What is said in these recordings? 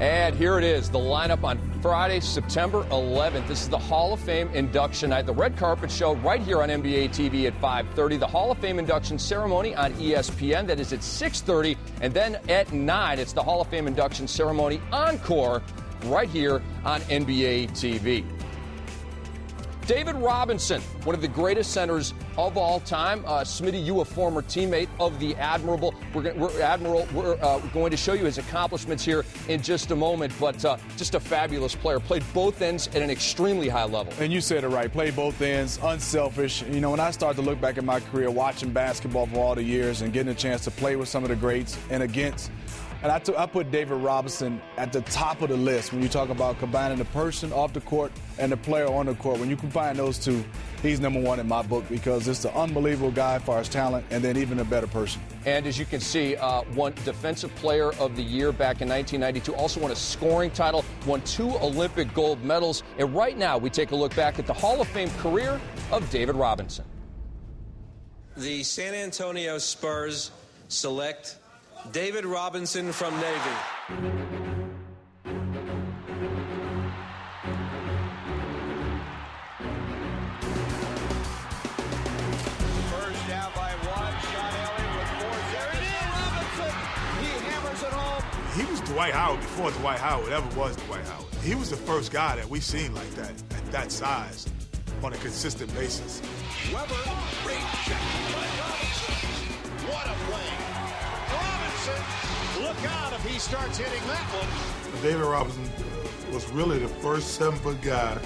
And here it is, the lineup on Friday, September 11th. This is the Hall of Fame induction night. The red carpet show right here on NBA TV at 5:30. The Hall of Fame induction ceremony on ESPN. That is at 6:30. And then at 9, it's the Hall of Fame induction ceremony encore right here on NBA TV. David Robinson, one of the greatest centers of all time. Smitty, you a former teammate of the Admiral. We're going to show you his accomplishments here in just a moment, but just a fabulous player. Played both ends at an extremely high level. And you said it right. Played both ends, unselfish. You know, when I started to look back at my career, watching basketball for all the years and getting a chance to play with some of the greats and against, and I put David Robinson at the top of the list when you talk about combining the person off the court and the player on the court. When you combine those two, he's number one in my book because it's an unbelievable guy as far as talent and then even a better person. And as you can see, won Defensive Player of the Year back in 1992. Also won a scoring title, won 2 Olympic gold medals. And right now we take a look back at the Hall of Fame career of David Robinson. The San Antonio Spurs select David Robinson from Navy. Spurs down by 1. Sean Elliott with 4 seconds. Robinson, he hammers it home. He was Dwight Howard before Dwight Howard ever was Dwight Howard. He was the first guy that we've seen like that, at that size, on a consistent basis. Weber, great check by Robinson. What a play. Look out if he starts hitting that one. David Robinson was really the first 7-foot guy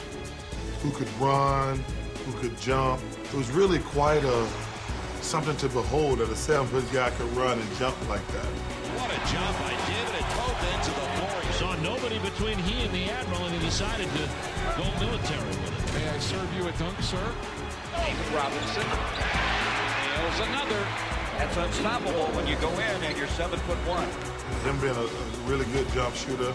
who could run, who could jump. It was really quite something to behold that a 7-foot guy could run and jump like that. What a jump by David. It dove into the floor. He saw nobody between he and the Admiral, and he decided to go military with it. May I serve you a dunk, sir? David Robinson nails another. That's unstoppable when you go in and you're 7'1". Him being a really good jump shooter,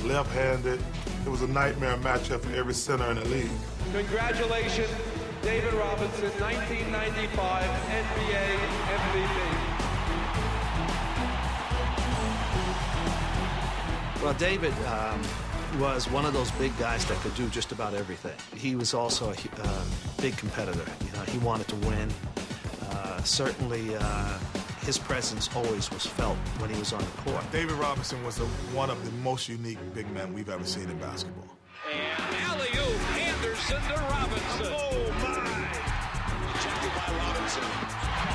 left-handed, it was a nightmare matchup for every center in the league. Congratulations, David Robinson, 1995 NBA MVP. Well, David was one of those big guys that could do just about everything. He was also a big competitor. You know, he wanted to win. Certainly, his presence always was felt when he was on the court. David Robinson was one of the most unique big men we've ever seen in basketball. And alley-oop, Anderson to Robinson. Oh, my. Rejected by Robinson.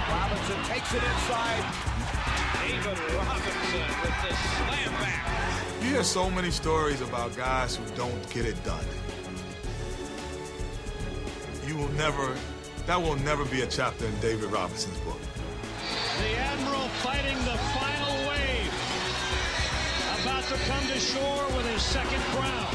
Robinson takes it inside. David Robinson with the slam back. You hear so many stories about guys who don't get it done. That will never be a chapter in David Robinson's book. The Admiral fighting the final wave. About to come to shore with his second crown.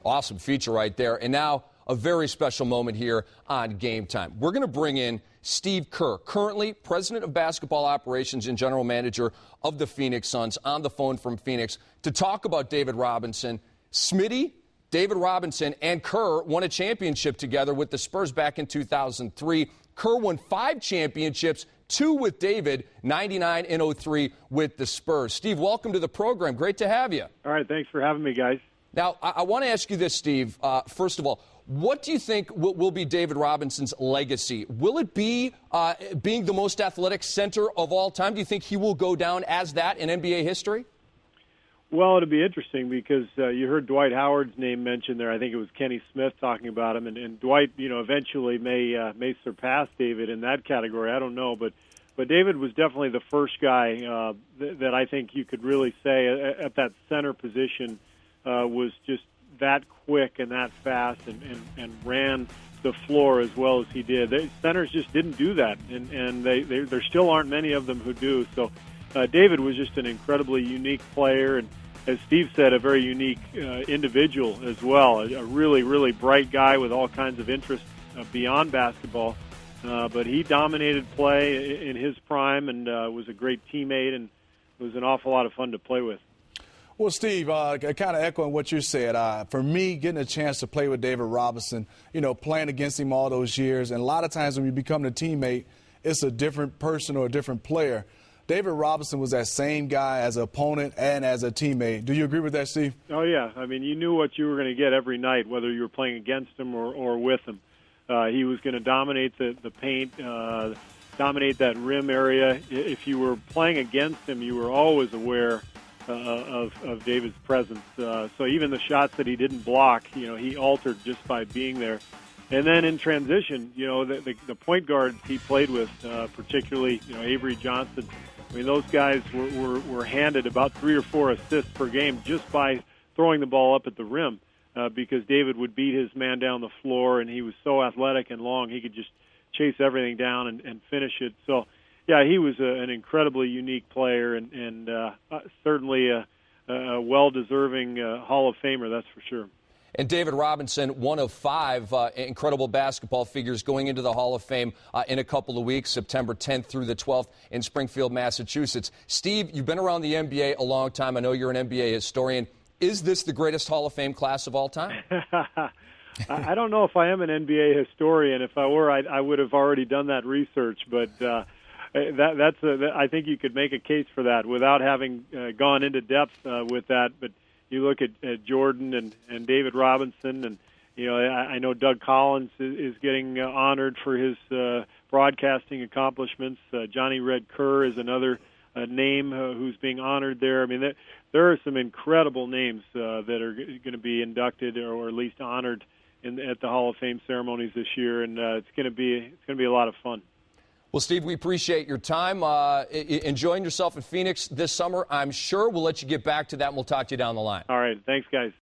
Awesome feature right there. And now a very special moment here on Game Time. We're going to bring in Steve Kerr, currently president of basketball operations and general manager of the Phoenix Suns, on the phone from Phoenix to talk about David Robinson. Smitty, David Robinson, and Kerr won a championship together with the Spurs back in 2003. Kerr won 5 championships, 2 with David, 99 and 03 with the Spurs. Steve, welcome to the program. Great to have you. All right, thanks for having me, guys. Now, I want to ask you this, Steve. First of all, what do you think will be David Robinson's legacy? Will it be being the most athletic center of all time? Do you think he will go down as that in NBA history? Well, it'll be interesting because you heard Dwight Howard's name mentioned there. I think it was Kenny Smith talking about him, and Dwight, eventually may surpass David in that category. I don't know, but David was definitely the first guy that I think you could really say at that center position was just that quick and that fast and ran the floor as well as he did. Centers just didn't do that, and there still aren't many of them who do. So David was just an incredibly unique player, and as Steve said, a very unique individual as well. A really, really bright guy with all kinds of interests beyond basketball. But he dominated play in his prime and was a great teammate and was an awful lot of fun to play with. Well, Steve, kind of echoing what you said, for me, getting a chance to play with David Robinson, playing against him all those years, and a lot of times when you become a teammate, it's a different person or a different player. David Robinson was that same guy as an opponent and as a teammate. Do you agree with that, Steve? Oh, yeah. I mean, you knew what you were going to get every night, whether you were playing against him or with him. He was going to dominate the paint, dominate that rim area. If you were playing against him, you were always aware of David's presence. So even the shots that he didn't block, he altered just by being there. And then in transition, the point guards he played with, particularly, Avery Johnson, I mean, those guys were handed about 3 or 4 assists per game just by throwing the ball up at the rim, because David would beat his man down the floor, and he was so athletic and long, he could just chase everything down and finish it. So, yeah, he was an incredibly unique player and certainly a well-deserving Hall of Famer, that's for sure. And David Robinson, one of 5 incredible basketball figures going into the Hall of Fame in a couple of weeks, September 10th through the 12th in Springfield, Massachusetts. Steve, you've been around the NBA a long time. I know you're an NBA historian. Is this the greatest Hall of Fame class of all time? I don't know if I am an NBA historian. If I were, I would have already done that research. But I think you could make a case for that without having gone into depth with that. But you look at Jordan and David Robinson, and I know Doug Collins is getting honored for his broadcasting accomplishments. Johnny Red Kerr is another name who's being honored there. I mean, there are some incredible names that are going to be inducted or at least honored at the Hall of Fame ceremonies this year, and it's going to be a lot of fun. Well, Steve, we appreciate your time. Enjoying yourself in Phoenix this summer, I'm sure. We'll let you get back to that, and we'll talk to you down the line. All right. Thanks, guys.